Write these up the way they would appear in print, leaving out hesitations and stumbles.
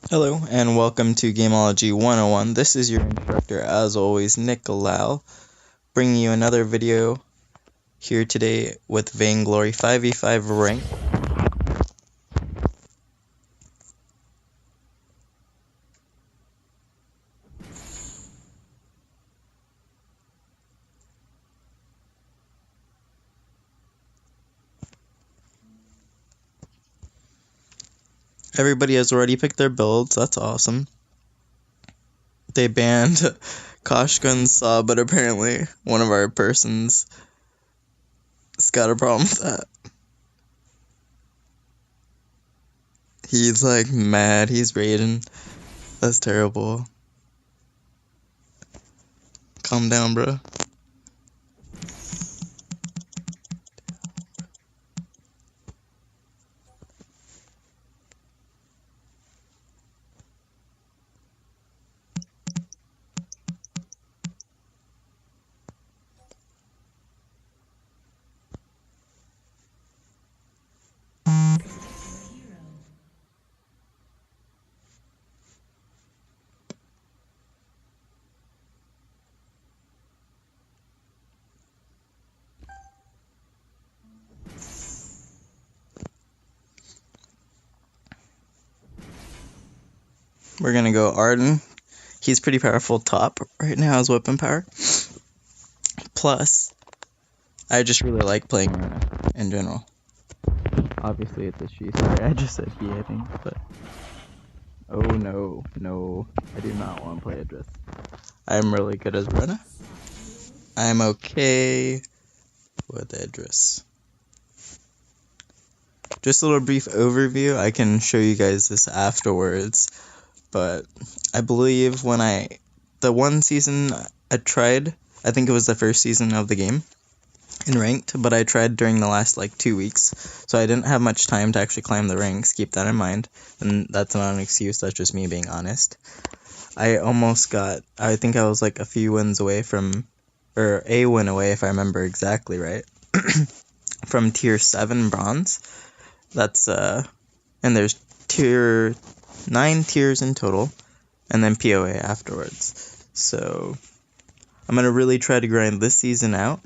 Hello and welcome to Gameology 101. This is your instructor, as always, Nicolau, bringing you another video here today with Vainglory 5v5 rank. Everybody has already picked their builds, that's awesome. They banned Koshkun's Saw, but apparently one of our persons has got a problem with that. He's like mad, he's raging. That's terrible. Calm down, bro. We're gonna go Arden. He's pretty powerful top right now, his weapon power. Plus, I just really like playing Rona in general. Obviously it's a she, sorry, I just said he, I think, but... Oh no, I do not want to play Idris. I'm really good as Rona. I'm okay with Idris. Just a little brief overview, I can show you guys this afterwards, but I believe the one season I tried, I think it was the first season of the game, in ranked, but I tried during the last 2 weeks, so I didn't have much time to actually climb the ranks, keep that in mind, and that's not an excuse, that's just me being honest. I think I was a few wins away from, or a win away if I remember exactly right, from tier 7 bronze. That's, and there's 9 tiers in total, and then POA afterwards. So, I'm gonna really try to grind this season out,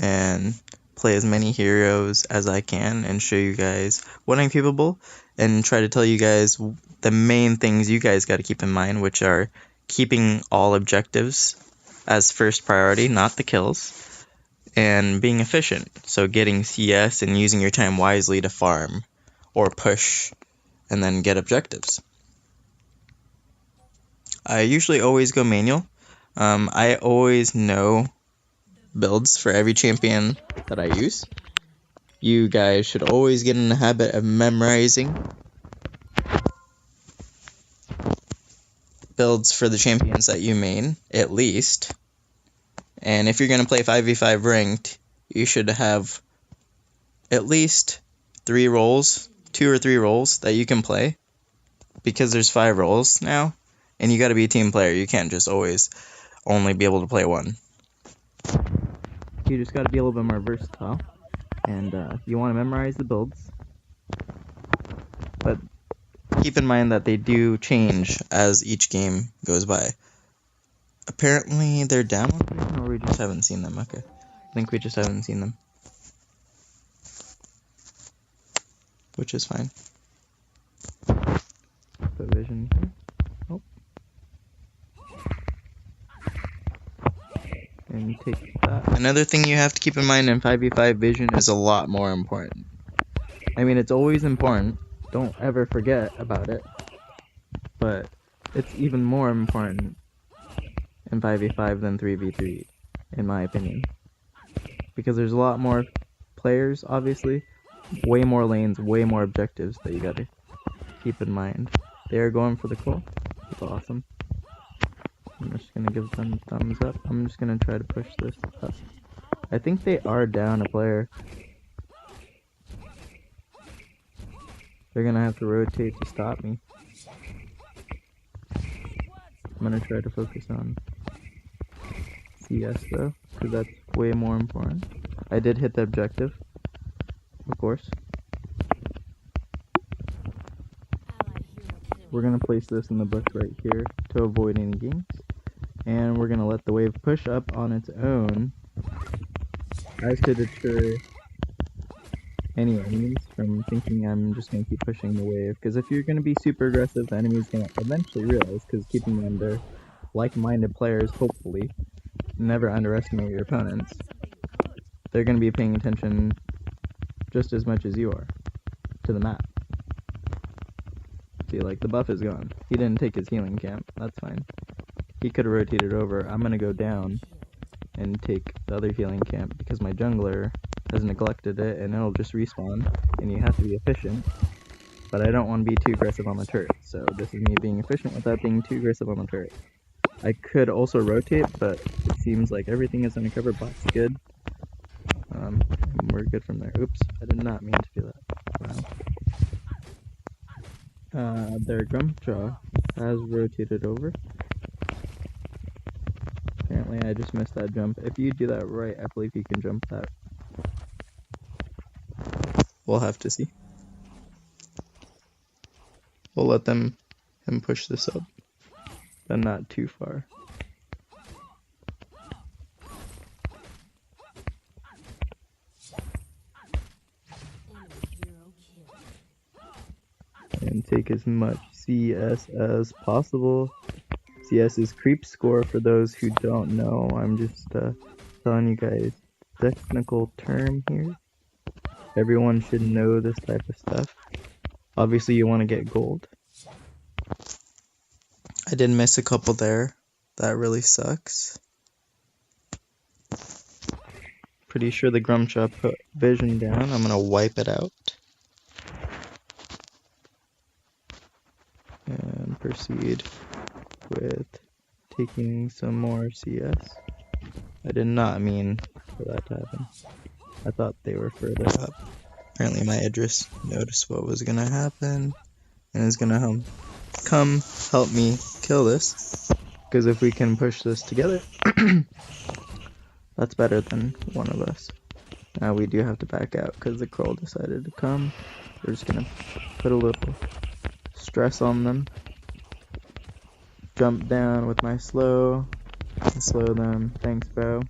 and play as many heroes as I can, and show you guys what I'm capable, and try to tell you guys the main things you guys gotta keep in mind, which are keeping all objectives as first priority, not the kills, and being efficient, so getting CS and using your time wisely to farm, or push, and then get objectives. I usually always go manual. I always know builds for every champion that I use. You guys should always get in the habit of memorizing builds for the champions that you main, at least. And if you're going to play 5v5 ranked, you should have at least 2 or 3 roles that you can play, because there's 5 roles now, and you got to be a team player. You can't just always only be able to play one. You just got to be a little bit more versatile, and you want to memorize the builds, but keep in mind that they do change as each game goes by. Apparently they're down, or we just haven't seen them. Okay, I think we just haven't seen them, which is fine. Put vision here. Oh. And take that. Another thing you have to keep in mind in 5v5, vision is a lot more important. I mean, it's always important. Don't ever forget about it. But it's even more important in 5v5 than 3v3, in my opinion. Because there's a lot more players, obviously. Way more lanes, way more objectives that you gotta keep in mind. They're going for the kill. That's awesome. I'm just gonna give them a thumbs up. I'm just gonna try to push this up. I think they are down a player. They're gonna have to rotate to stop me. I'm gonna try to focus on CS though, because that's way more important. I did hit the objective, of course. we're going to place this in the bush right here to avoid any ganks. And we're going to let the wave push up on its own as to deter any enemies from thinking I'm just going to keep pushing the wave. Because if you're going to be super aggressive, the enemy's going to eventually realize, because keeping them under like-minded players, hopefully, never underestimate your opponents. They're going to be paying attention just as much as you are to the map. See, like, the buff is gone. He didn't take his healing camp. That's fine. He could have rotated over. I'm going to go down and take the other healing camp because my jungler has neglected it and it'll just respawn, and you have to be efficient. But I don't want to be too aggressive on the turret, so this is me being efficient without being too aggressive on the turret. I could also rotate, but it seems like everything is undercover. Bot's good. And we're good from there. Oops, I did not mean to do that. Wow. Their Grumpjaw has rotated over. Apparently I just missed that jump. If you do that right, I believe you can jump that. We'll have to see. We'll let him push this up, but not too far. And take as much CS as possible. CS is creep score for those who don't know. I'm just telling you guys technical term here. Everyone should know this type of stuff. Obviously you want to get gold. I did miss a couple there. That really sucks. Pretty sure the Grumpjaw put vision down. I'm gonna wipe it out. And proceed with taking some more CS. I did not mean for that to happen. I thought they were further up. Apparently my Idris noticed what was gonna happen and is gonna come help me kill this. Because if we can push this together, that's better than one of us. Now we do have to back out because the Kroll decided to come. We're just gonna put a little stress on them. Jump down with my slow and slow them. Thanks, bro.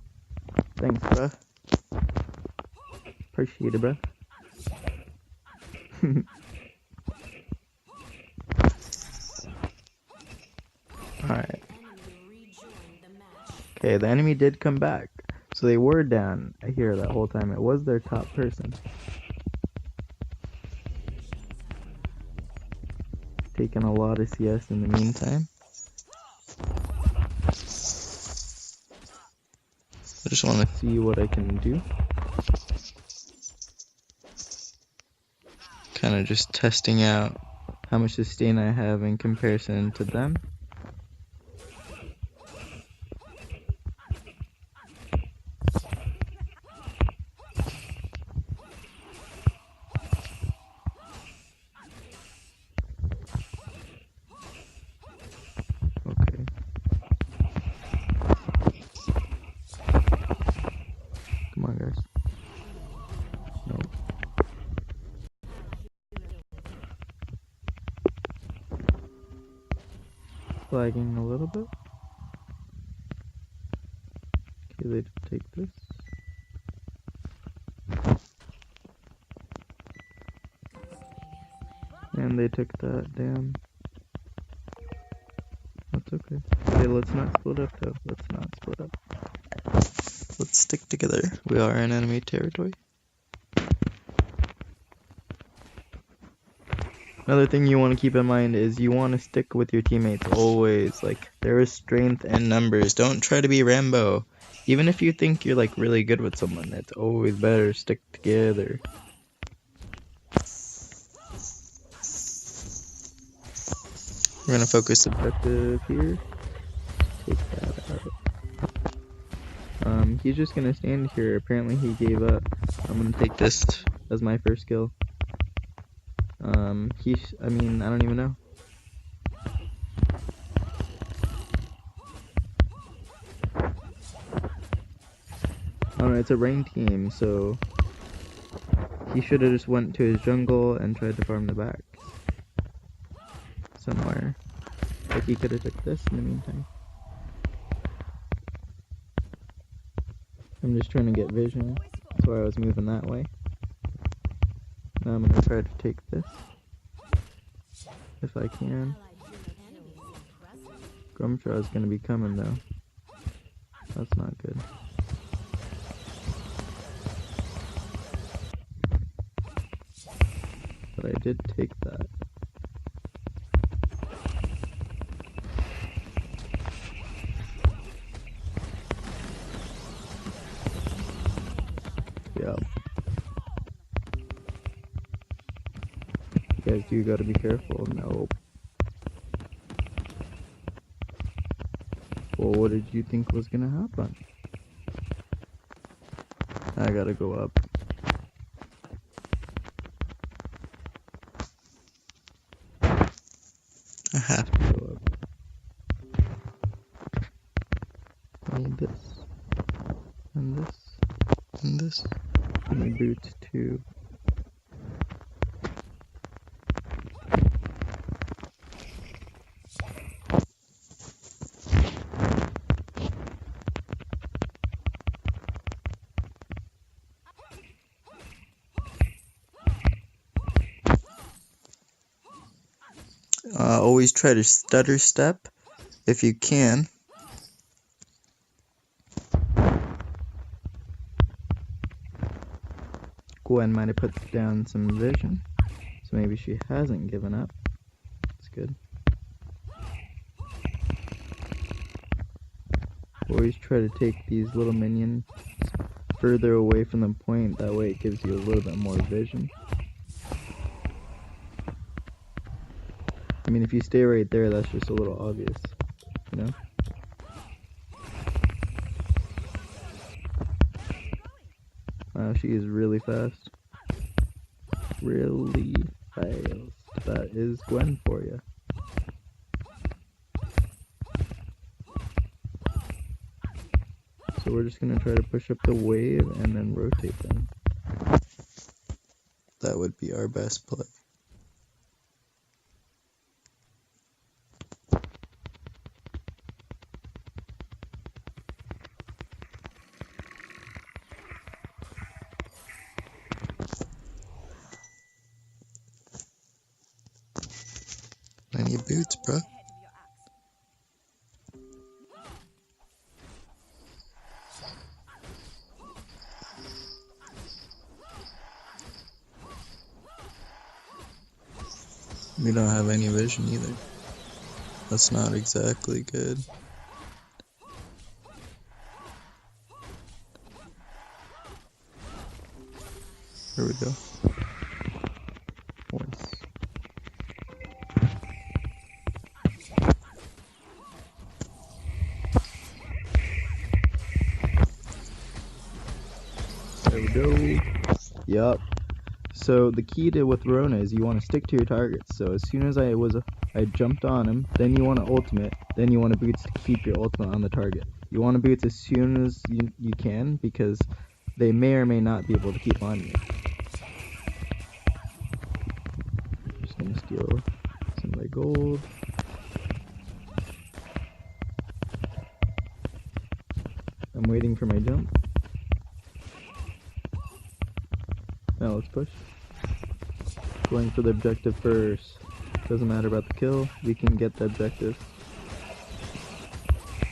Thanks, bro. Appreciate it, bro. Alright. Okay, the enemy did come back. So they were down here that whole time. It was their top person. Taking a lot of CS in the meantime. I just want to see what I can do. Kind of just testing out how much sustain I have in comparison to them. Okay. Come on, guys. Nope. Lagging a little bit. Okay, they take this. And they took that down. That's okay. Okay, let's not split up though. Let's not split up. Let's stick together. We are in enemy territory. Another thing you want to keep in mind is you want to stick with your teammates always. Like, there is strength in numbers. Don't try to be Rambo. Even if you think you're like really good with someone, it's always better to stick together. We're gonna focus objective here. Take that out. He's just gonna stand here. Apparently he gave up. I'm gonna take this as my first kill. I mean, I don't even know. I don't know, it's a ranked team, so he should have just went to his jungle and tried to farm the back. somewhere. Like he could have took this in the meantime. I'm just trying to get vision. That's why I was moving that way. Now I'm gonna try to take this. If I can. Grumshaw's gonna be coming though. That's not good. But I did take that. Yeah. You guys do gotta be careful. Nope. Well, what did you think was gonna happen? I gotta go up. I have to go up. I need this. And this. And this. And my boots too. Always try to stutter step if you can. Gwen might have put down some vision, so maybe she hasn't given up. That's good. Always try to take these little minions further away from the point, that way it gives you a little bit more vision. I mean, if you stay right there, that's just a little obvious, you know? Wow, she is really fast. Really fast. That is Gwen for you. So we're just gonna try to push up the wave and then rotate them. That would be our best play. I need boots, bro. We don't have any vision either. That's not exactly good. Here we go. Once. There we go. Yup. So the key to with Rona is you want to stick to your targets. So as soon as I jumped on him, then you want to ultimate, then you want to boots to keep your ultimate on the target. You want to boots as soon as you can, because they may or may not be able to keep on you. Just gonna steal some of my gold. I'm waiting for my jump. Now let's push. Going for the objective first. Doesn't matter about the kill, we can get the objective.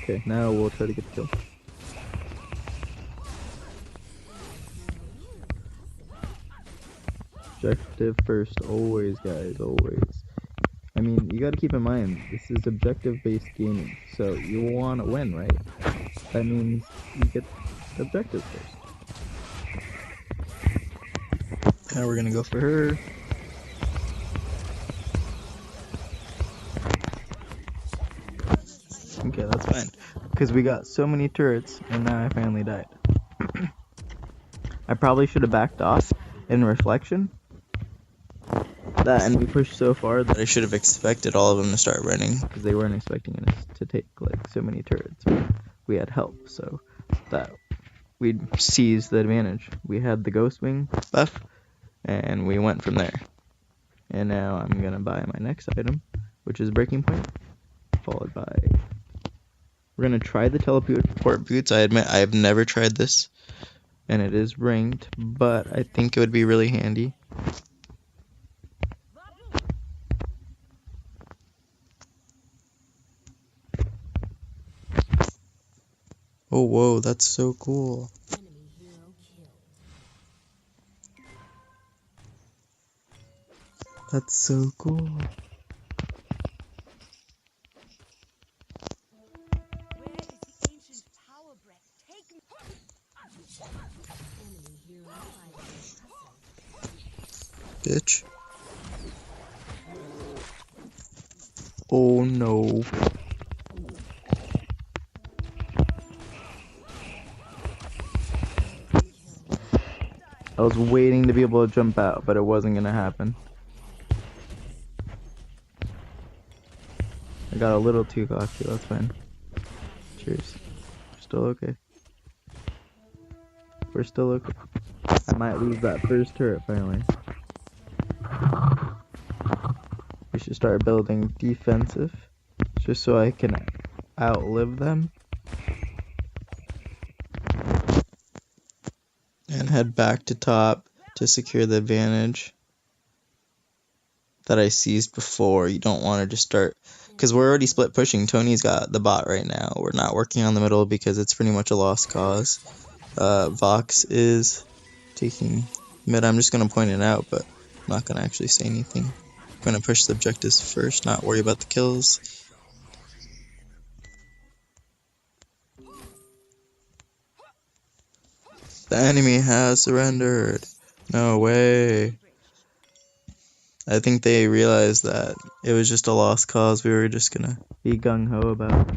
Okay, now we'll try to get the kill. Objective first, always guys, always. I mean, you gotta keep in mind, this is objective-based gaming, so you wanna win, right? That means you get the objective first. Now we're gonna go for her. Okay, that's fine. Because we got so many turrets, and now I finally died. I probably should have backed off in reflection. And we pushed so far that I should have expected all of them to start running. Because they weren't expecting us to take like so many turrets. But we had help, so that we'd seize the advantage. We had the ghost wing buff, and we went from there. And now I'm gonna buy my next item, which is Breaking Point, followed by... We're going to try the teleport boots. I admit I have never tried this, and it is ranked, but I think it would be really handy. Oh, whoa, that's so cool. That's so cool. Bitch. Oh no. I was waiting to be able to jump out, but it wasn't gonna happen. I got a little too cocky, that's fine. Cheers. We're still okay. We're still okay. I might lose that first turret finally. We should start building defensive, just so I can outlive them. And head back to top to secure the advantage that I seized before. You don't want to just start, because we're already split pushing. Tony's got the bot right now. We're not working on the middle because it's pretty much a lost cause. Vox is taking mid. I'm just going to point it out, but I'm not going to actually say anything. I'm going to push the objectives first, not worry about the kills. The enemy has surrendered. No way. I think they realized that it was just a lost cause. We were just gonna be gung-ho about.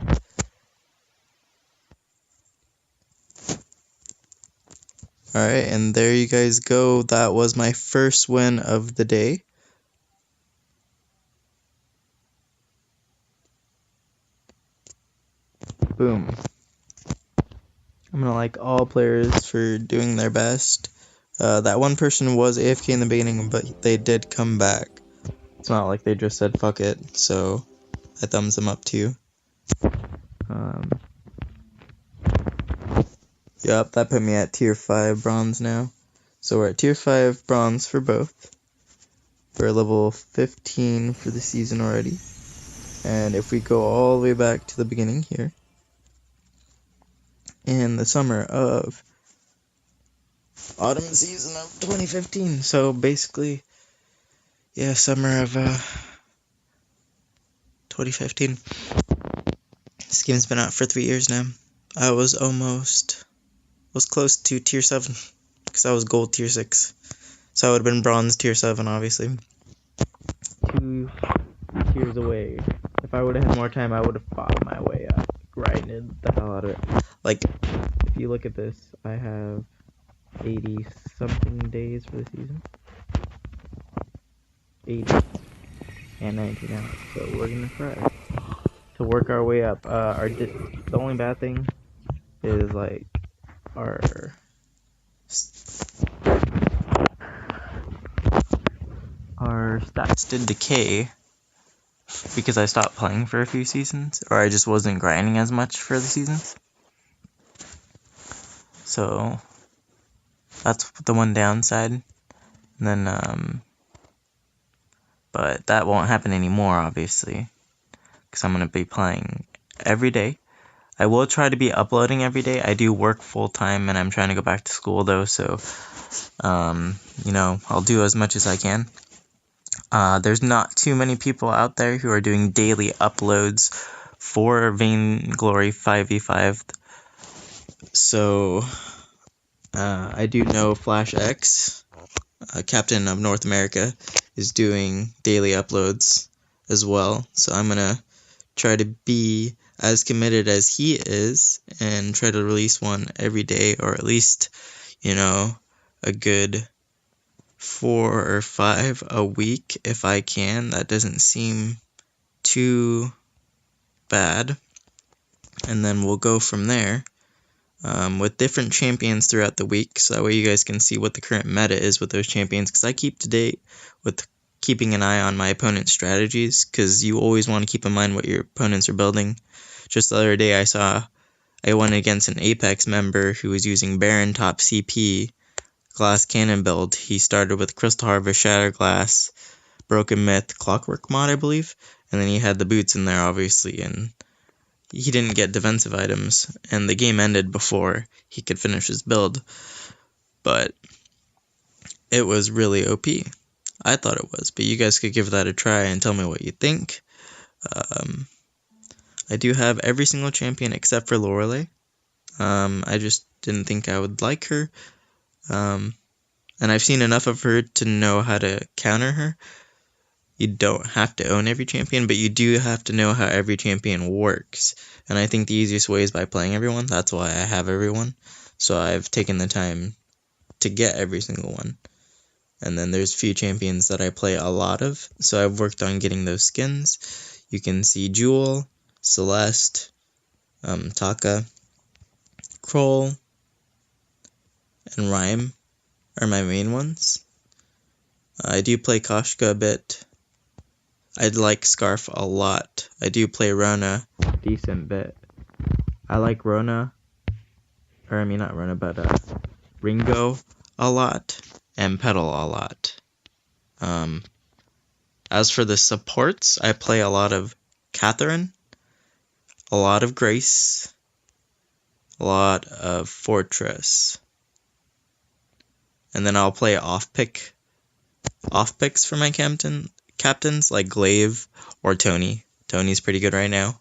Alright, and there you guys go. That was my first win of the day. Boom. I'm gonna like all players for doing their best. That one person was AFK in the beginning, but they did come back. It's not like they just said fuck it, so I thumbs them up too. Yep, that put me at tier 5 bronze now. So we're at tier 5 bronze for both. We're level 15 for the season already. And if we go all the way back to the beginning here, in the summer of autumn season of 2015. So basically, yeah, summer of 2015. This game's been out for 3 years now. I was close to tier 7, because I was gold tier 6. So I would have been bronze tier 7, obviously. 2 tiers away. If I would have had more time, I would have fought my way up, grinded the hell out of it. Like, if you look at this, I have 80-something days for the season. 80 and 90 now, so we're gonna try to work our way up. The only bad thing is like our stats did decay because I stopped playing for a few seasons, or I just wasn't grinding as much for the seasons. So that's the one downside. And then but that won't happen anymore, obviously, because I'm gonna be playing every day. I will try to be uploading every day. I do work full time, and I'm trying to go back to school though, so you know, I'll do as much as I can. There's not too many people out there who are doing daily uploads for Vainglory 5v5. So I do know Flash X, Captain of North America, is doing daily uploads as well. So I'm gonna try to be as committed as he is and try to release one every day, or at least, you know, a good 4 or 5 a week if I can. That doesn't seem too bad. And then we'll go from there with different champions throughout the week, so that way you guys can see what the current meta is with those champions, because I keep to date with keeping an eye on my opponent's strategies, because you always want to keep in mind what your opponents are building. Just the other day I went against an Apex member who was using Baron top CP glass cannon build. He started with Crystal Harvest, Shatter Glass, Broken Myth, Clockwork mod, I believe, and then he had the boots in there, obviously, and he didn't get defensive items, and the game ended before he could finish his build, but it was really OP. I thought it was, but you guys could give that a try and tell me what you think. I do have every single champion except for Lorelei. I just didn't think I would like her, and I've seen enough of her to know how to counter her. You don't have to own every champion, but you do have to know how every champion works. And I think the easiest way is by playing everyone. That's why I have everyone. So I've taken the time to get every single one. And then there's a few champions that I play a lot of. So I've worked on getting those skins. You can see Jewel, Celeste, Taka, Kroll, and Rhyme are my main ones. I do play Koshka a bit. I like Scarf a lot. I do play Rona a decent bit. I like Rona, or I mean not Rona, but Ringo a lot, and Petal a lot. As for the supports, I play a lot of Catherine, a lot of Grace, a lot of Fortress, and then I'll play off picks for my captains like Glaive or Tony. Tony's pretty good right now.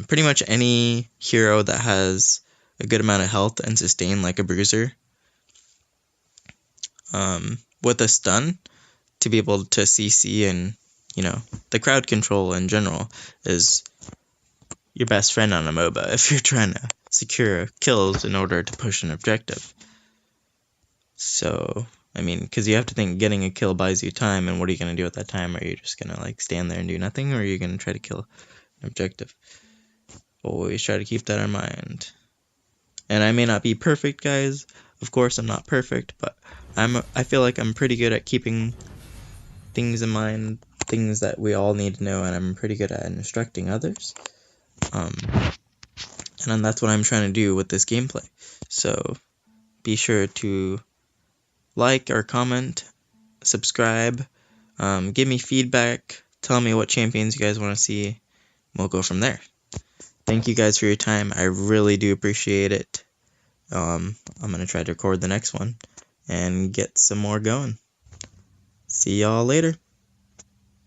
Pretty much any hero that has a good amount of health and sustain, like a bruiser. With a stun, to be able to CC and, the crowd control in general is your best friend on a MOBA if you're trying to secure kills in order to push an objective. So, because you have to think getting a kill buys you time, and what are you going to do at that time? Are you just going to stand there and do nothing, or are you going to try to kill an objective? Always try to keep that in mind. And I may not be perfect, guys. Of course, I'm not perfect, but I feel like I'm pretty good at keeping things in mind, things that we all need to know, and I'm pretty good at instructing others. And that's what I'm trying to do with this gameplay. So be sure to like or comment, subscribe, give me feedback, tell me what champions you guys want to see, and we'll go from there. Thank you guys for your time. I really do appreciate it. I'm going to try to record the next one and get some more going. See y'all later.